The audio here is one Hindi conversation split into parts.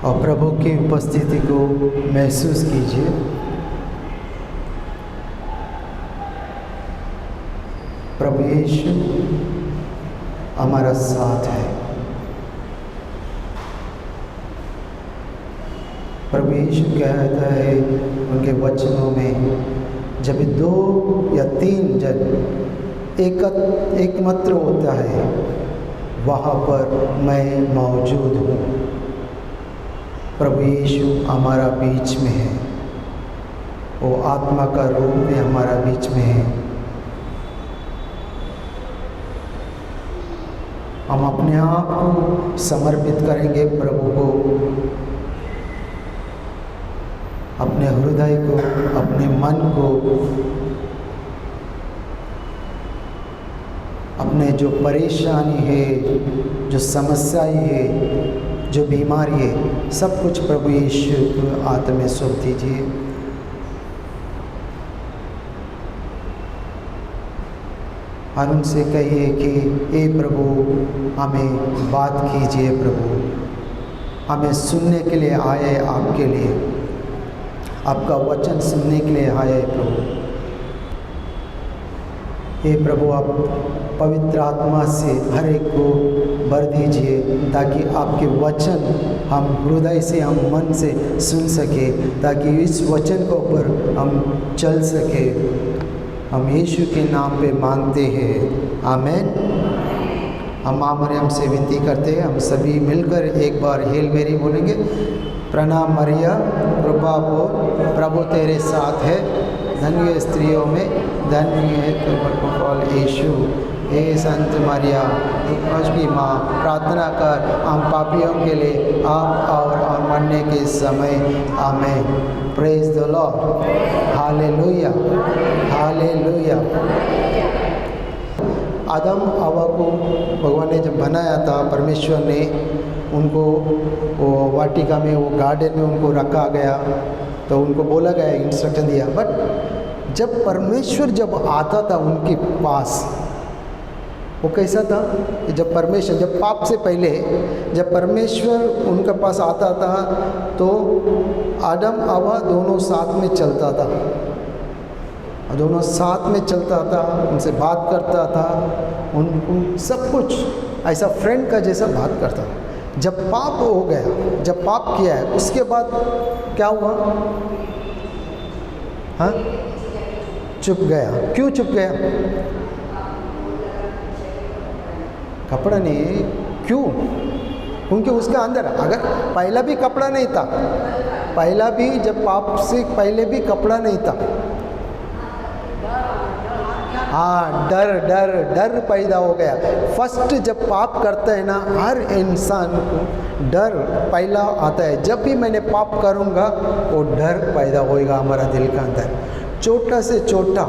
और प्रभु की उपस्थिति को महसूस कीजिए। प्रभु यीशु हमारा साथ है। प्रभु यीशु कहता है उनके वचनों में, जब 2 या 3 जन एकमात्र होता है, वहाँ पर मैं मौजूद हूँ। प्रभु यीशु हमारा बीच में है, वो आत्मा का रूप में हमारा बीच में है। हम अपने आप को समर्पित करेंगे प्रभु को, अपने हृदय को, अपने मन को, अपने जो परेशानी है, जो समस्याएं है, जो बीमारी है, सब कुछ प्रभु यीशु के हाथ में सौंप दीजिए। और उनसे कहिए कि हे प्रभु, हमें बात कीजिए। प्रभु हमें सुनने के लिए आए, आपके लिए, आपका वचन सुनने के लिए आए प्रभु। हे प्रभु, आप पवित्र आत्मा से हर एक को भर दीजिए, ताकि आपके वचन हम हृदय से, हम मन से सुन सके, ताकि इस वचन के ऊपर हम चल सके। हम यीशु के नाम पे मांगते हैं, आमीन। हम माँ मरियम से विनती करते हैं, हम सभी मिलकर एक बार हेल मेरी बोलेंगे। प्रणाम मरिया, कृपा हो, प्रभु तेरे साथ है, धन्य है स्त्रियों में, धन्य है तुम्हारा फल यीशु। हे संत मरिया, दुखज की माँ, प्रार्थना कर हम पापियों के लिए, अब और मरने के समय, आमीन। Praise the Lord, hallelujah, hallelujah. आदम हवा को भगवान ने जब बनाया था, परमेश्वर ने उनको वो वाटिका में, वो गार्डन में उनको रखा गया, तो उनको बोला गया, इंस्ट्रक्शन दिया। बट जब परमेश्वर जब आता था उनके पास, वो कैसा था? जब परमेश्वर, जब पाप से पहले जब परमेश्वर उनके पास आता था, तो आदम हवा दोनों साथ में चलता था, दोनों साथ में चलता था, उनसे बात करता था, उन सब कुछ ऐसा फ्रेंड का जैसा बात करता था। जब पाप हो गया, जब पाप किया है, उसके बाद क्या हुआ? हाँ, चुप गया। क्यों चुप गया? कपड़ा नहीं, क्यों? क्योंकि उसके अंदर, अगर पहला भी कपड़ा नहीं था, पहला भी जब पाप से पहले भी कपड़ा नहीं था, हाँ, डर डर डर पैदा हो गया। फर्स्ट जब पाप करता है ना, हर इंसान को डर पहला आता है। जब भी मैंने पाप करूँगा, वो डर पैदा होएगा हमारा दिल के अंदर। छोटा से छोटा,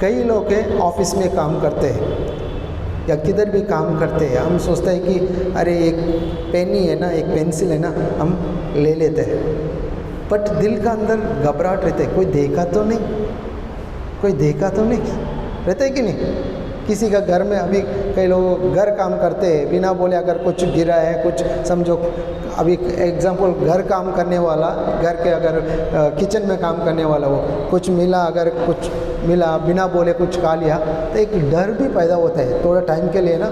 कई लोग हैं ऑफिस में काम करते हैं या किधर भी काम करते हैं, हम सोचते हैं कि अरे एक पेन ही है ना, एक पेंसिल है ना, हम ले लेते हैं। बट दिल का अंदर घबराहट रहता है, कोई देखा तो नहीं, कोई देखा तो नहीं, रहता है कि नहीं? किसी का घर में, अभी कई लोग घर काम करते हैं, बिना बोले अगर कुछ गिरा है, कुछ समझो, अभी एग्जांपल, घर काम करने वाला, घर के अगर किचन में काम करने वाला, वो कुछ मिला, अगर कुछ मिला, बिना बोले कुछ खा लिया, तो एक डर भी पैदा होता है थोड़ा टाइम के लिए ना,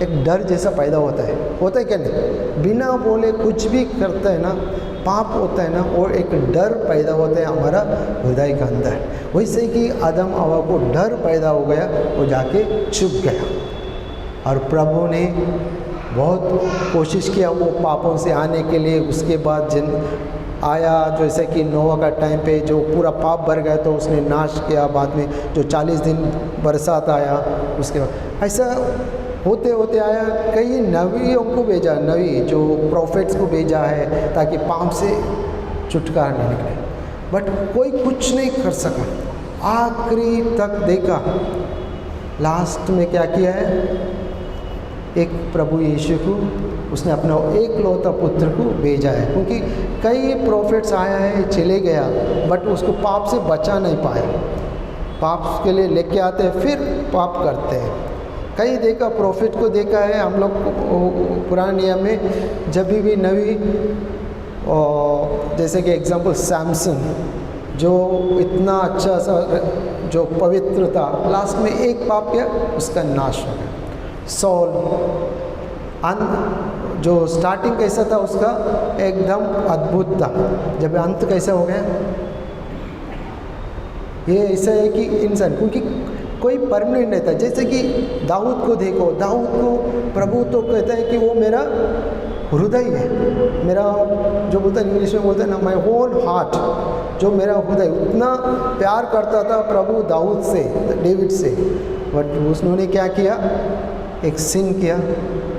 एक डर जैसा पैदा होता है क्या नहीं? बिना बोले कुछ भी करता है ना, पाप होता है ना, और एक डर पैदा होता है हमारा हृदय के अंदर। वैसे कि आदम हवा को डर पैदा हो गया, वो जाके छुप गया। और प्रभु ने बहुत कोशिश किया वो पापों से आने के लिए। उसके बाद जिन आया, जैसे कि नोआ का टाइम पे जो पूरा पाप भर गया, तो उसने नाश किया। बाद में जो 40 दिन बरसात आया, उसके बाद ऐसा होते होते आया। कई नबियों को भेजा, नबी जो प्रॉफिट्स को भेजा है, ताकि पाप से छुटकारा नहीं निकले, बट कोई कुछ नहीं कर सका। आखिरी तक देखा, लास्ट में क्या किया है? एक प्रभु यीशु को उसने अपना एक लौता पुत्र को भेजा है, क्योंकि कई प्रॉफिट्स आया है, चले गया, बट उसको पाप से बचा नहीं पाया। पाप के लिए लेके आते हैं, फिर पाप करते हैं। कई देखा, प्रॉफिट को देखा है हम लोग पुराने नियम में, जब भी नबी और जैसे कि एग्जांपल सैमसन, जो इतना अच्छा सा जो पवित्र था, लास्ट में एक पाप किया, उसका नाश हो गया। सॉल जो स्टार्टिंग कैसा था उसका एकदम अद्भुत था, जब अंत कैसा हो गया। ये ऐसा है कि इंसान, क्योंकि कोई परमानेंट नहीं था। जैसे कि दाऊद को देखो, दाऊद को प्रभु तो कहता है कि वो मेरा हृदय है, मेरा जो बोलता है इंग्लिश में बोलते हैं ना, माय होल हार्ट, जो मेरा हृदय, उतना प्यार करता था प्रभु दाऊद से, डेविड से। बट उसने क्या किया, एक सिन किया,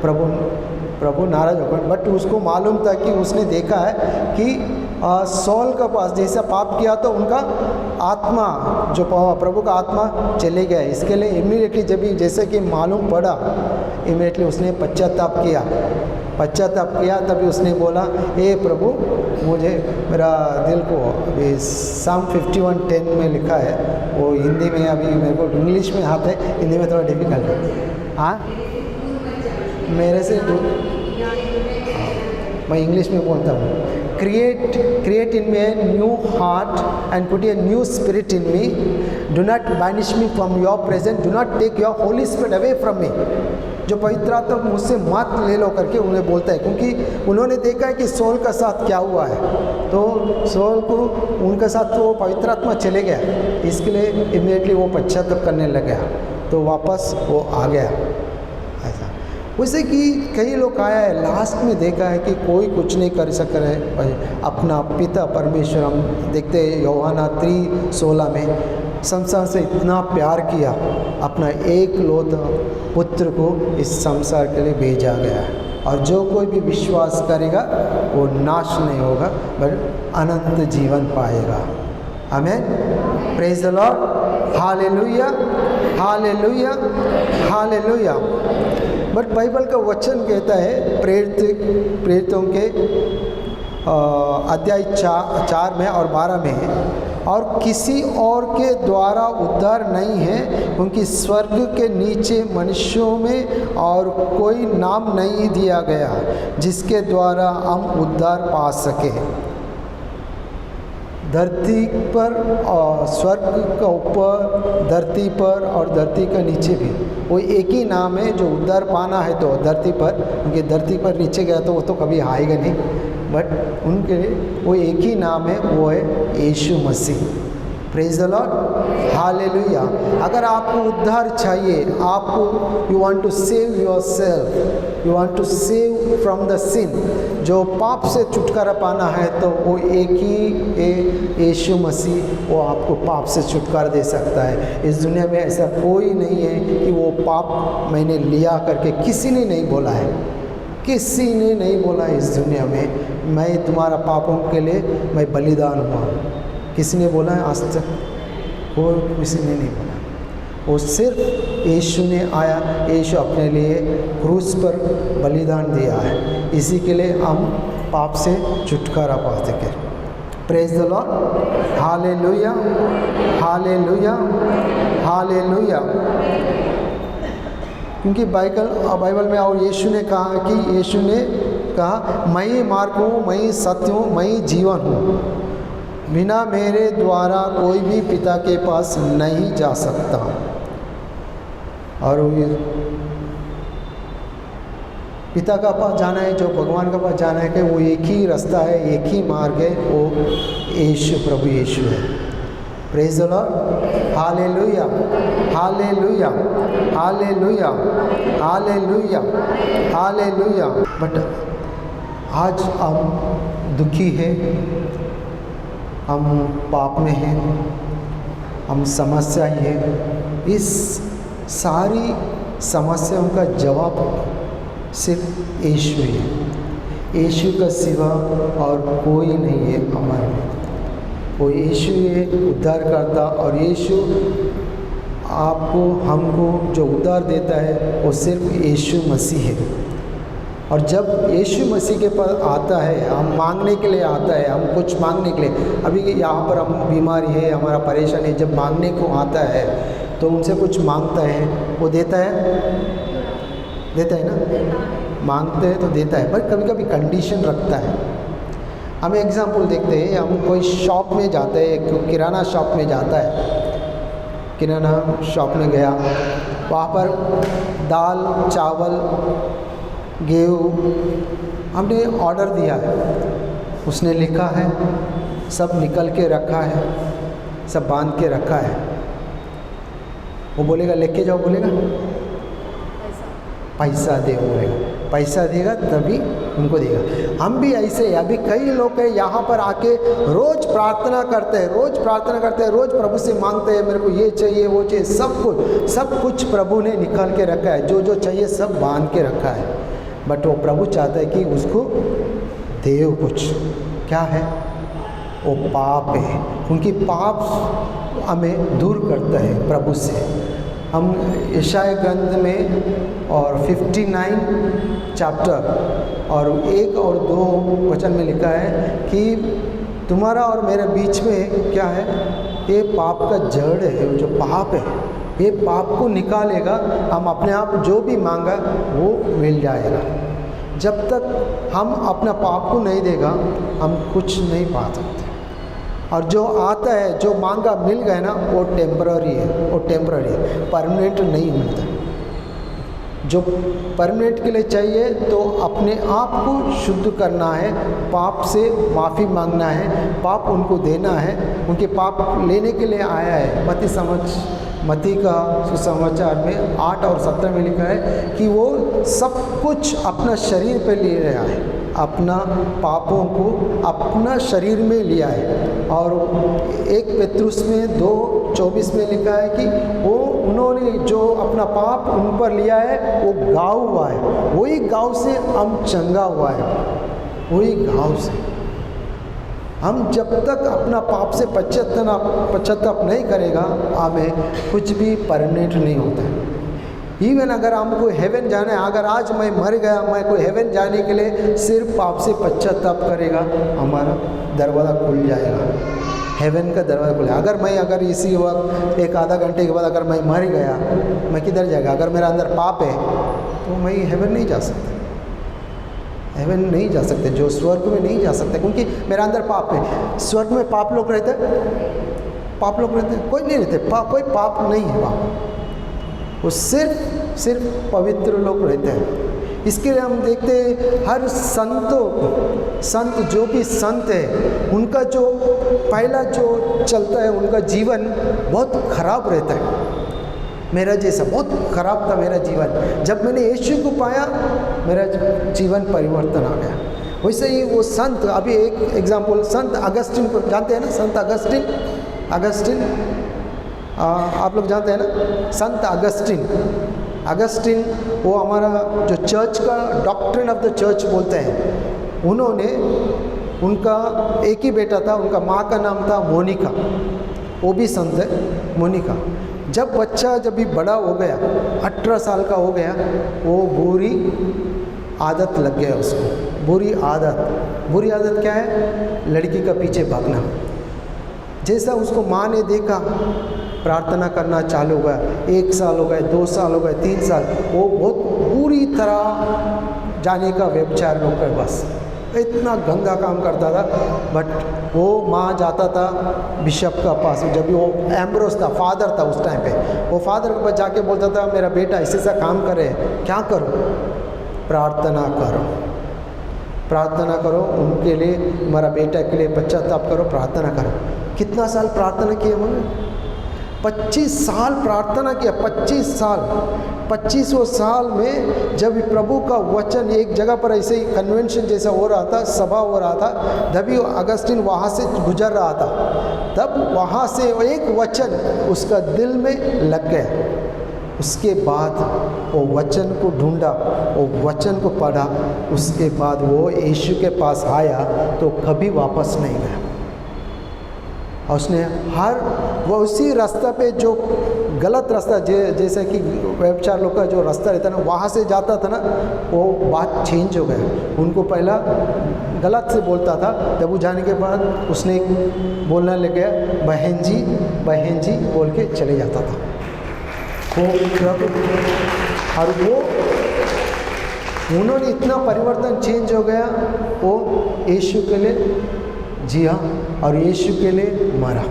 प्रभु नाराज हो गए। बट उसको मालूम था कि उसने देखा है कि सॉल का पास जैसा पाप किया तो उनका आत्मा, जो प्रभु का आत्मा चले गया। इसके लिए इमीडिएटली जब जैसे कि मालूम पड़ा, इमीडिएटली उसने पश्चाताप किया। तभी उसने बोला, हे प्रभु, मुझे मेरा दिल को, अभी साम 51:10 में लिखा है, वो हिंदी में अभी मेरे को इंग्लिश में हाथ है, हिंदी में थोड़ा डिफिकल्ट है। हाँ, मेरे से मैं इंग्लिश में बोलता हूँ। Create in me a new heart and put a new spirit in me, do not banish me from your presence, do not take your holy spirit away from me. जो पवित्र आत्मा मुझसे मत ले लो करके उन्हें बोलता है, क्योंकि उन्होंने देखा है कि सॉल का साथ क्या हुआ है, तो सॉल को उनके साथ तो पवित्र आत्मा चले गया, इसके लिए इमीडिएटली वो पश्चाताप करने लग गया, तो वापस वो आ गया। ऐसा वैसे कि कई लोग आया है, लास्ट में देखा है कि कोई कुछ नहीं कर सक रहे अपना पिता परमेश्वर। हम देखते हैं यूहन्ना 3:16 में, संसार से इतना प्यार किया, अपना एक लौता पुत्र को इस संसार के लिए भेजा गया है, और जो कोई भी विश्वास करेगा वो नाश नहीं होगा बल्कि अनंत जीवन पाएगा। आमीन, praise the Lord, hallelujah, hallelujah, hallelujah. But Bible का वचन कहता है प्रेरितों के अध्याय 4 में और 12 में है, और किसी और के द्वारा उद्धार नहीं है, क्योंकि स्वर्ग के नीचे मनुष्यों में और कोई नाम नहीं दिया गया जिसके द्वारा हम उद्धार पा सके। धरती पर और स्वर्ग का ऊपर, धरती पर और धरती का नीचे भी वो एक ही नाम है जो उद्धार पाना है तो धरती पर, क्योंकि धरती पर नीचे गया तो वो तो कभी आएगा नहीं, बट उनके लिए वो एक ही नाम है, वो है Yeshu Masih. Praise the Lord, hallelujah. अगर आपको उद्धार चाहिए, आपको you want to save yourself, you want to save from the sin, जो पाप से छुटकारा पाना है, तो वो एक ही यीशु मसीह, वो आपको पाप से छुटकारा दे सकता है। इस दुनिया में ऐसा कोई नहीं है कि वो पाप मैंने लिया करके, किसी ने नहीं बोला है, किसी ने नहीं बोला इस दुनिया में मैं तुम्हारा पापों के लिए मैं बलिदान हुआ, किसी ने बोला है आज तक? कोई किसी ने नहीं बोला। वो सिर्फ यीशु ने आया, यीशु अपने लिए क्रूस पर बलिदान दिया है, इसी के लिए हम पाप से छुटकारा पा सके। Praise the Lord, hallelujah, hallelujah, hallelujah. क्योंकि बाइबल में और यीशु ने कहा कि यीशु ने कहा, मैं ही मार्ग हूँ, मैं ही सत्य हूँ, मैं ही जीवन हूँ, बिना मेरे द्वारा कोई भी पिता के पास नहीं जा सकता। और पिता का पास जाना है, जो भगवान का पास जाना है, कि वो एक ही रास्ता है, एक ही मार्ग है, वो यीशु, प्रभु यीशु है। Praise the Lord, hallelujah, hallelujah, hallelujah, hallelujah, hallelujah. But आज हम दुखी हैं, हम पाप में हैं, हम समस्या ही है। इस सारी समस्याओं का जवाब सिर्फ यीशु है, यीशु का सिवा और कोई नहीं है हमारे लिए। वो यीशु है उद्धार करता, और यीशु आपको हमको जो उद्धार देता है वो सिर्फ यीशु मसीह है। और जब यीशु मसीह के पास आता है, हम मांगने के लिए आता है, हम कुछ मांगने के लिए, अभी यहाँ पर हम बीमारी है, हमारा परेशानी है, जब मांगने को आता है तो उनसे कुछ मांगता है, वो देता है, देता है ना, मांगते हैं तो देता है, पर कभी कभी कंडीशन रखता है। हम एग्जाम्पल देखते हैं, हम कोई शॉप में जाते हैं, किराना शॉप में जाता है, किराना शॉप में गया, वहाँ पर दाल चावल गेहूँ हमने ऑर्डर दिया है, उसने लिखा है, सब निकल के रखा है, सब बांध के रखा है। वो बोलेगा लेके जाओ, बोलेगा पैसा दे, बोलेगा पैसा देगा तभी उनको देगा। हम भी ऐसे ही, अभी कई लोग हैं यहाँ पर आके रोज़ प्रार्थना करते हैं, रोज़ प्रार्थना करते हैं, रोज़ प्रभु से मांगते हैं, मेरे को ये चाहिए वो चाहिए, सब कुछ प्रभु ने निकाल के रखा है, जो जो चाहिए सब बांध के रखा है। बट वो प्रभु चाहता है कि उसको दे कुछ। क्या है वो? पाप है। उनकी पाप हमें दूर करता है प्रभु से। हम यशाया ग्रंथ में और 59 चैप्टर और 1 और 2 वचन में लिखा है कि तुम्हारा और मेरे बीच में क्या है, ये पाप का जड़ है, जो पाप है ये पाप को निकालेगा, हम अपने आप जो भी मांगा वो मिल जाएगा। जब तक हम अपना पाप को नहीं देगा हम कुछ नहीं पा सकते। और जो आता है, जो मांगा मिल गया ना, वो टेम्पररी है, वो टेम्पररी है, परमानेंट नहीं मिलता। जो परमानेंट के लिए चाहिए तो अपने आप को शुद्ध करना है, पाप से माफ़ी मांगना है, पाप उनको देना है, उनके पाप लेने के लिए आया है। मत्ती का सुसमाचार में 8 और 17 में लिखा है कि वो सब कुछ अपना शरीर पे ले रहा है, अपना पापों को अपना शरीर में लिया है। और 1 पेतरुस में 2:24 में लिखा है कि वो उन्होंने जो अपना पाप उन पर लिया है वो गाँव हुआ है, वही गाँव से हम चंगा हुआ है, वही गाँव से। हम जब तक अपना पाप से पश्चाताप नहीं करेगा, हमें कुछ भी परमानेंट नहीं होता है। इवन अगर हमको हेवन जाना है, अगर आज मैं मर गया, मैं कोई हेवन जाने के लिए सिर्फ पाप से पश्चाताप करेगा, हमारा दरवाज़ा खुल जाएगा, हेवन का दरवाज़ा खुल जाएगा। अगर इसी वक्त 1 आधा घंटे के बाद अगर मैं मर गया, मैं किधर जाएगा? अगर मेरा अंदर पाप है तो मैं हेवन नहीं जा सकता, हेवन नहीं जा सकते, जो स्वर्ग में नहीं जा सकते, क्योंकि मेरा अंदर पाप है। स्वर्ग में पाप लोग रहते हैं, पाप लोग रहते हैं? कोई नहीं रहते, कोई पाप नहीं है वहाँ, वो सिर्फ पवित्र लोग रहते हैं। इसके लिए हम देखते हैं हर संत जो भी संत है, उनका जो पहला जो चलता है, उनका जीवन बहुत खराब रहता है। मेरा जैसा बहुत ख़राब था मेरा जीवन, जब मैंने यीशु को पाया मेरा जीवन परिवर्तन आ गया। वैसे ही वो संत, अभी एक एग्जांपल, संत अगस्टिन को जानते हैं ना? संत अगस्टिन आप लोग जानते हैं ना? संत अगस्टिन वो हमारा जो चर्च का डॉक्ट्रिन ऑफ द चर्च बोलते हैं। उनका एक ही बेटा था, उनका माँ का नाम था मोनिका, वो भी संत है मोनिका। जब बच्चा जब भी बड़ा हो गया, 18 साल का हो गया, वो बुरी आदत लग गया उसको। बुरी आदत क्या है? लड़की का पीछे भागना। जैसा उसको माँ ने देखा, प्रार्थना करना चालू हो गया, 1 साल हो गए, 2 साल हो गए, 3 साल, वो बहुत बुरी तरह जाने का व्यभिचार लोग के बस इतना गंदा काम करता था। बट वो माँ जाता था बिशप का पास, जब भी वो एम्ब्रोस था, फादर था उस टाइम पे, वो फादर के पास जाके बोलता था मेरा बेटा ऐसा काम करे, क्या करो? प्रार्थना करो उनके लिए, हमारा बेटा के लिए पश्चाताप करो, प्रार्थना करो। कितना साल प्रार्थना किया उन्होंने? 25 साल प्रार्थना किया, 25 साल। 25वें साल में जब प्रभु का वचन एक जगह पर ऐसे ही कन्वेंशन जैसा हो रहा था, सभा हो रहा था, तभी अगस्टिन वहाँ से गुजर रहा था, तब वहाँ से एक वचन उसका दिल में लग गया। उसके बाद वो वचन को ढूंढा, वो वचन को पढ़ा, उसके बाद वो यीशु के पास आया तो कभी वापस नहीं गया। और उसने वो उसी रास्ता पे जो गलत रास्ता जैसे कि व्यभिचार लोग का जो रास्ता रहता है ना, वहाँ से जाता था ना, वो बात चेंज हो गया। उनको पहला गलत से बोलता था, तब वो जाने के बाद उसने बोलने लग गया बहन जी बोल के चले जाता था। वो प्रभु और उन्होंने इतना परिवर्तन चेंज हो गया, वो यीशु के लिए जिया और यीशु के लिए मरा।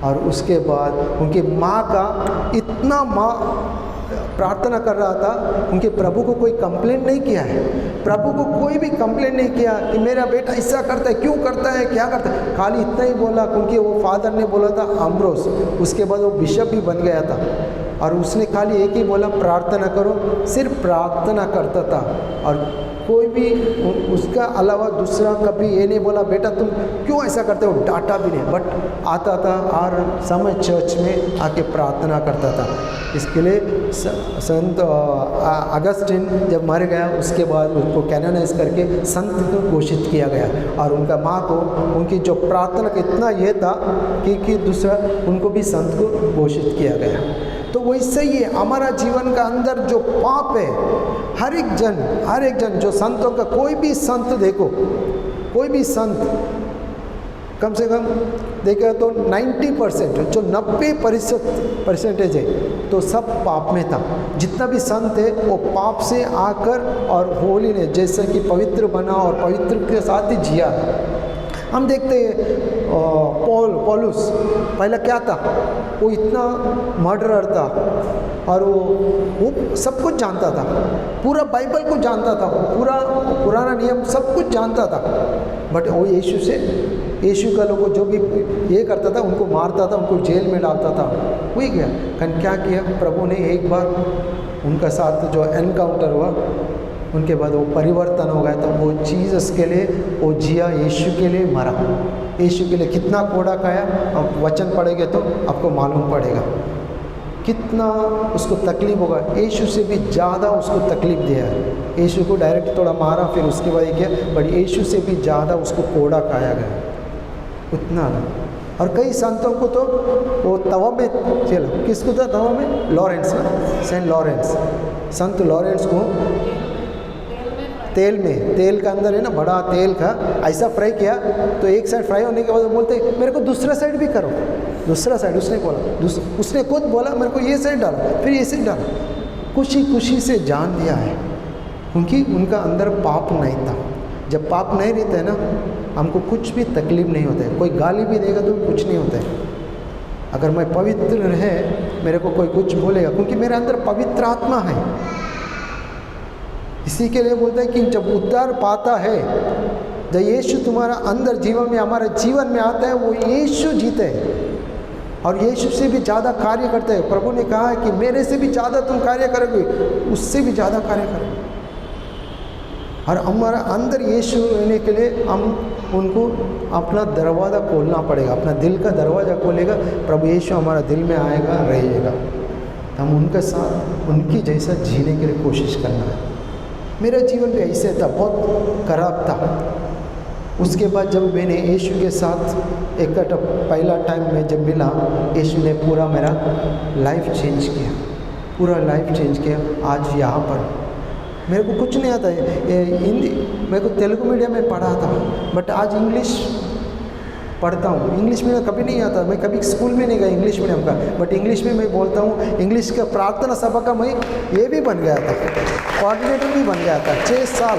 और उसके बाद उनकी माँ का इतना प्रार्थना कर रहा था, उनके प्रभु को कोई कंप्लेंट नहीं किया है, प्रभु को कोई भी कंप्लेंट नहीं किया कि मेरा बेटा ऐसा करता है, क्यों करता है, क्या करता है, खाली इतना ही बोला क्योंकि वो फादर ने बोला था अम्ब्रोस, उसके बाद वो बिशप भी बन गया था। और उसने खाली एक ही बोला प्रार्थना करो, सिर्फ प्रार्थना करता था और कोई भी उसका अलावा दूसरा कभी ये नहीं बोला बेटा तुम क्यों ऐसा करते हो, डांटा भी नहीं, बट आता था और समय चर्च में आके प्रार्थना करता था। इसके लिए संत अगस्टिन जब मर गया उसके बाद उनको कैनोनाइज करके संत को घोषित किया गया और उनका माँ को उनकी जो प्रार्थना का इतना ये था कि दूसरा उनको भी संत को घोषित किया गया। तो वैसे ही हमारा जीवन का अंदर जो पाप है, हर एक जन जो संतों का कोई भी संत देखो, कोई भी संत कम से कम देखा तो 90% जो 90% है तो सब पाप में था। जितना भी संत है वो पाप से आकर और होली ने जैसे कि पवित्र बना और पवित्र के साथ ही जिया। हम देखते हैं पौलुस पहले क्या था, वो इतना मर्डरर था और वो सब कुछ जानता था, पूरा बाइबल को जानता था, पूरा पुराना नियम सब कुछ जानता था, बट वो यीशु का लोगों जो भी ये करता था उनको मारता था, उनको जेल में डालता था। वही गया कन क्या किया, प्रभु ने एक बार उनका साथ जो एनकाउंटर हुआ उनके बाद वो परिवर्तन हो गया। तो वो जीसस के लिए वो जिया, यीशु के लिए मरा, यीशु के लिए कितना कोड़ा खाया। अब वचन पढ़ेंगे तो आपको मालूम पड़ेगा कितना उसको तकलीफ होगा। यीशु से भी ज़्यादा उसको तकलीफ दिया है। यीशु को डायरेक्ट थोड़ा मारा, फिर उसके बाद किया, बट यीशु से भी ज़्यादा उसको कोड़ा खाया गया उतना। और कई संतों को तो वो तवा में चलो, किसको था तवा में, लॉरेंस ना, सेंट लॉरेंस, संत लॉरेंस को तेल का अंदर है ना, बड़ा तेल का ऐसा फ्राई किया तो एक साइड फ्राई होने के बाद बोलते मेरे को दूसरा साइड भी करो, दूसरा साइड उसने बोला, उसने खुद बोला मेरे को ये साइड डालो, फिर ये साइड डालो, खुशी से जान दिया है क्योंकि उनका अंदर पाप नहीं था। जब पाप नहीं रहता है ना, हमको कुछ भी तकलीफ नहीं होता है, कोई गाली भी देगा तो कुछ नहीं होता है। अगर मैं पवित्र है, मेरे को कोई कुछ बोलेगा क्योंकि मेरे अंदर पवित्र आत्मा है। इसी के लिए बोलता है कि जब उद्धार पाता है, जब यीशु तुम्हारा अंदर जीवन में, हमारे जीवन में आता है, वो यीशु जीते हैं और यीशु से भी ज़्यादा कार्य करते हैं। प्रभु ने कहा है कि मेरे से भी ज़्यादा तुम कार्य करोगे, उससे भी ज़्यादा कार्य करोगे। और हमारा अंदर यीशु रहने के लिए हम उनको अपना दरवाज़ा खोलना पड़ेगा, अपना दिल का दरवाज़ा खोलेगा, प्रभु यीशु हमारा दिल में आएगा, रहेगा, तो हम उनके साथ उनकी जैसा जीने के लिए कोशिश करना है। मेरा जीवन भी ऐसे था, बहुत खराब था। उसके बाद जब मैंने यीशु के साथ एक पहला टाइम में जब मिला, यीशु ने पूरा मेरा लाइफ चेंज किया, पूरा लाइफ चेंज किया। आज यहाँ पर मेरे को कुछ नहीं आता है, हिंदी मेरे को तेलुगु मीडियम में पढ़ा था, बट आज इंग्लिश पढ़ता हूँ। इंग्लिश में कभी नहीं आता, मैं कभी स्कूल में नहीं गया इंग्लिश मीडियम का, बट इंग्लिश में मैं बोलता हूँ। इंग्लिश का प्रार्थना सभा का मैं ये भी बन गया था, कोऑर्डिनेटर भी बन गया था 6 साल,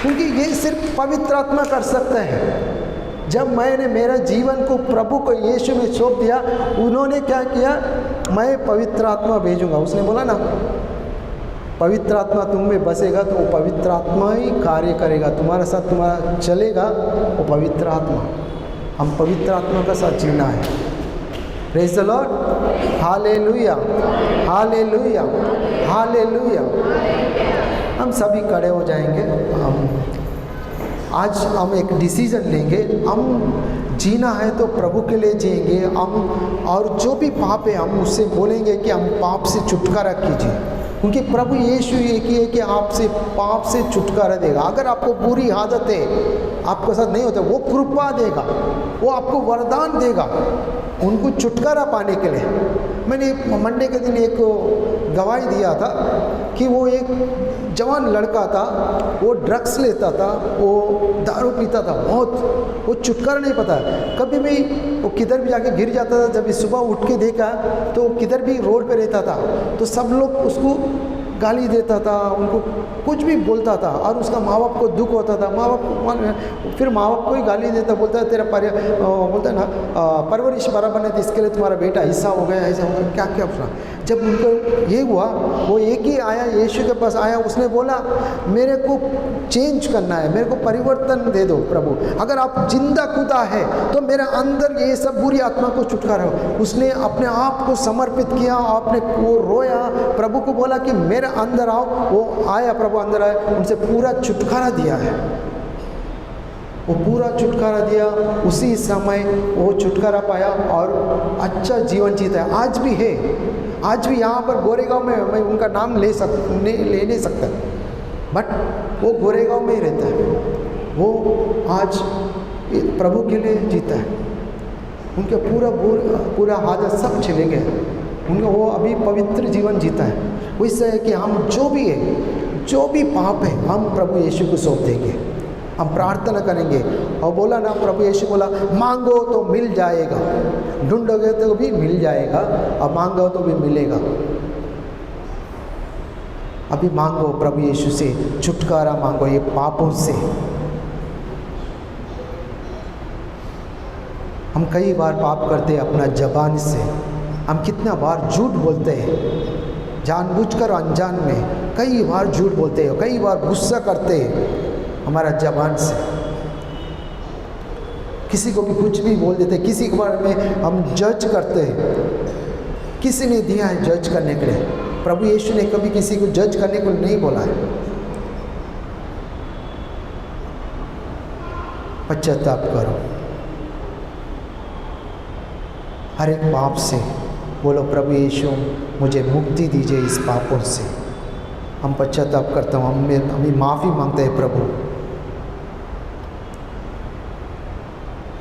क्योंकि ये सिर्फ पवित्र आत्मा कर सकते हैं। जब मैंने मेरा जीवन को प्रभु को यीशु में सौंप दिया, उन्होंने क्या किया, मैं पवित्र आत्मा भेजूंगा। उसने बोला ना, पवित्र आत्मा तुम में बसेगा तो वो पवित्र आत्मा ही कार्य करेगा, तुम्हारे साथ तुम्हारा चलेगा वो पवित्र आत्मा। हम पवित्र आत्मा का साथ जीना है। Praise the Lord, hallelujah, hallelujah, hallelujah. हम सभी खड़े हो जाएंगे। आज हम एक डिसीज़न लेंगे, हम जीना है तो प्रभु के लिए जिएंगे हम, और जो भी पाप है हम उससे बोलेंगे कि हम पाप से छुटकारा कीजिए, क्योंकि प्रभु यीशु ये कि है कि आपसे पाप से छुटकारा देगा। अगर आपको बुरी आदत है, आपके साथ नहीं होता, वो कृपा देगा, वो आपको वरदान देगा उनको छुटकारा पाने के लिए। मैंने मंडे के दिन एक गवाही दिया था कि वो एक जवान लड़का था, वो ड्रग्स लेता था, वो दारू पीता था बहुत, वो छुटकारा नहीं पता, कभी भी वो किधर भी जाके गिर जाता था। जब सुबह उठ के देखा तो वो किधर भी रोड पे रहता था, तो सब लोग उसको गाली देता था, उनको कुछ भी बोलता था और उसका माँ बाप को दुख होता था। माँ बाप फिर माँ बाप को ही गाली देता, बोलता है तेरा बोलता है ना परवरिश बराबर नहीं थी, इसके लिए तुम्हारा बेटा ऐसा हो गया, ऐसा हो गया, क्या क्या पूछा। जब उनको ये हुआ, वो एक ही आया, यीशु के पास आया, उसने बोला मेरे को चेंज करना है, मेरे को परिवर्तन दे दो प्रभु, अगर आप जिंदा खुदा है तो मेरे अंदर ये सब बुरी आत्मा को छुटकारा हो। उसने अपने आप को समर्पित किया, आपने वो रोया, प्रभु को बोला कि मेरे अंदर आओ। वो आया, प्रभु अंदर आया, उनसे पूरा छुटकारा दिया है, वो पूरा छुटकारा दिया। उसी समय वो छुटकारा पाया और अच्छा जीवन जीता है। आज भी है, आज भी यहाँ पर गोरेगांव में, मैं उनका नाम ले नहीं सकता, बट वो गोरेगांव में ही रहता है। वो आज प्रभु के लिए जीता है। उनके पूरा हादसा सब चले गए, उनका वो अभी पवित्र जीवन जीता है। वो इससे है कि हम जो भी है, जो भी पाप है, हम प्रभु यीशु को सौंप देंगे, हम प्रार्थना करेंगे। और बोला ना, प्रभु यीशु बोला मांगो तो मिल जाएगा, ढूंढोगे तो भी मिल जाएगा, और मांगो तो भी मिलेगा। अभी मांगो प्रभु यीशु से, छुटकारा मांगो ये पापों से। हम कई बार पाप करते हैं अपना जबान से, हम कितना बार झूठ बोलते हैं, जानबूझकर अनजान में कई बार झूठ बोलते हैं, कई बार गुस्सा करते हैं हमारा जबान से, किसी को भी कुछ भी बोल देते, किसी के बारे में हम जज करते हैं। किसी ने दिया है जज करने के लिए, प्रभु यीशु ने कभी किसी को जज करने को नहीं बोला है। पश्चाताप करो, हर एक पाप से बोलो प्रभु यीशु मुझे मुक्ति दीजिए इस पापों से। हम पश्चाताप करता हूँ, हमें माफ़ी मांगते हैं प्रभु।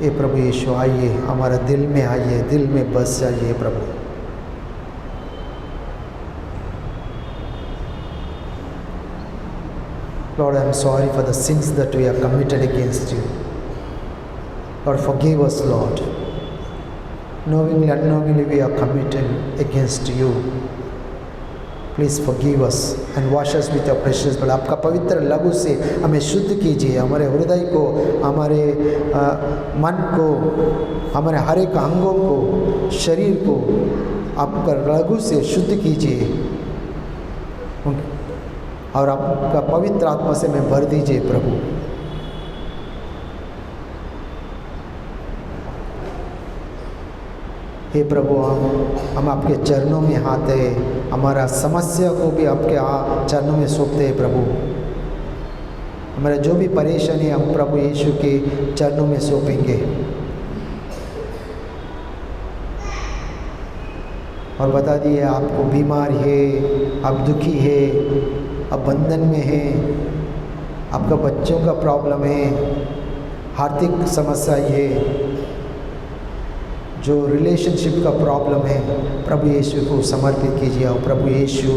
ये प्रभु यीशु आइए, हमारा दिल में आइए, दिल में बस जाइए प्रभु। Lord, I am sorry for the sins that we have committed against you. Lord, forgive us, Lord. Knowingly, unknowingly we are committed against you. Please forgive us and wash us with your precious blood. आपका पवित्र लहू से हमें शुद्ध कीजिए, हमारे हृदय को, हमारे मन को, हमारे हर एक अंगों को, शरीर को आपका लहू से शुद्ध कीजिए और आपका पवित्र आत्मा से हमें भर दीजिए प्रभु। हे प्रभु, हम आपके चरणों में आते हैं, हमारा समस्या को भी आपके चरणों में सौंपते हैं प्रभु। हमारा जो भी परेशानी हम प्रभु यीशु के चरणों में सौंपेंगे और बता दिए आपको बीमार है, आप दुखी है, आप बंधन में है, आपका बच्चों का प्रॉब्लम है, आर्थिक समस्या है, जो रिलेशनशिप का प्रॉब्लम है, प्रभु यीशु को समर्पित कीजिए और प्रभु यीशु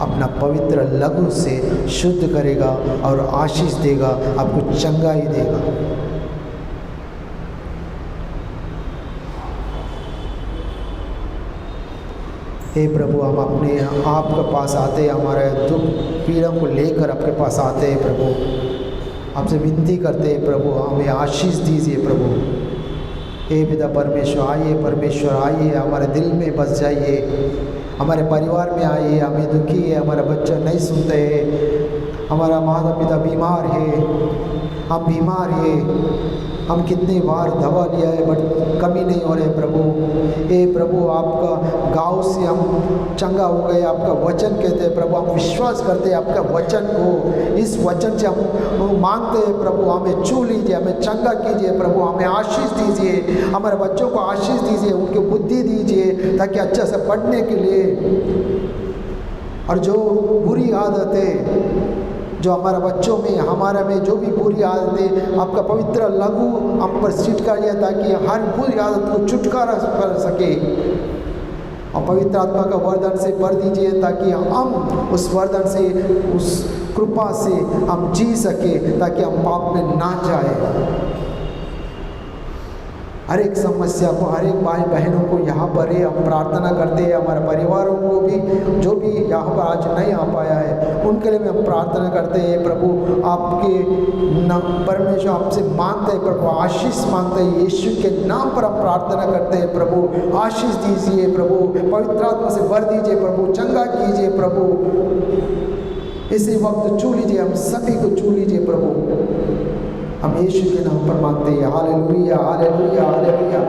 अपना पवित्र लहू से शुद्ध करेगा और आशीष देगा, आपको चंगाई देगा। हे प्रभु, हम अपने आप के पास आते हैं, हमारे दुख पीड़ा को लेकर आपके पास आते हैं प्रभु, आपसे विनती करते हैं प्रभु, हमें आशीष दीजिए प्रभु। हे पिता परमेश्वर, आइए परमेश्वर, आइए हमारे दिल में बस जाइए, हमारे परिवार में आइए। हमें दुखी है, हमारा बच्चा नहीं सुनते हैं, हमारा माता पिता बीमार है, हम बीमार हैं, हम कितनी बार दवा लिया है बट कमी नहीं हो रहे प्रभु। हे प्रभु, आपका गाँव से हम चंगा हो गए, आपका वचन कहते हैं प्रभु, हम विश्वास करते हैं आपका वचन को। इस वचन से हम मांगते हैं प्रभु, हमें छू लीजिए, हमें चंगा कीजिए प्रभु, हमें आशीष दीजिए, हमारे बच्चों को आशीष दीजिए, उनकी बुद्धि दीजिए ताकि अच्छे से पढ़ने के लिए। और जो बुरी आदतें जो हमारे बच्चों में, हमारे में जो भी बुरी आदतें, आपका पवित्र लहू हम पर छिटकारिए ताकि हर बुरी आदत को छुटकारा कर सके। और पवित्र आत्मा का वरदान से भर दीजिए ताकि हम उस वरदान से, उस कृपा से हम जी सके, ताकि हम पाप में ना जाए। हर एक समस्या को, हर एक भाई बहनों को यहाँ पर ही हम प्रार्थना करते हैं, हमारे परिवारों को भी जो भी यहाँ पर आज नहीं आ पाया है उनके लिए भी हम प्रार्थना करते हैं प्रभु। आपके परमेश्वर आपसे मांगते हैं प्रभु, आशीष मांगते हैं, यीशु के नाम पर हम प्रार्थना करते हैं प्रभु। आशीष दीजिए प्रभु, पवित्र आत्मा से भर दीजिए प्रभु, चंगा कीजिए प्रभु। इसी वक्त छू लीजिए, हम सभी को छू लीजिए प्रभु। हम यीशु के नाम पर मांगते हैं। Hallelujah hallelujah hallelujah.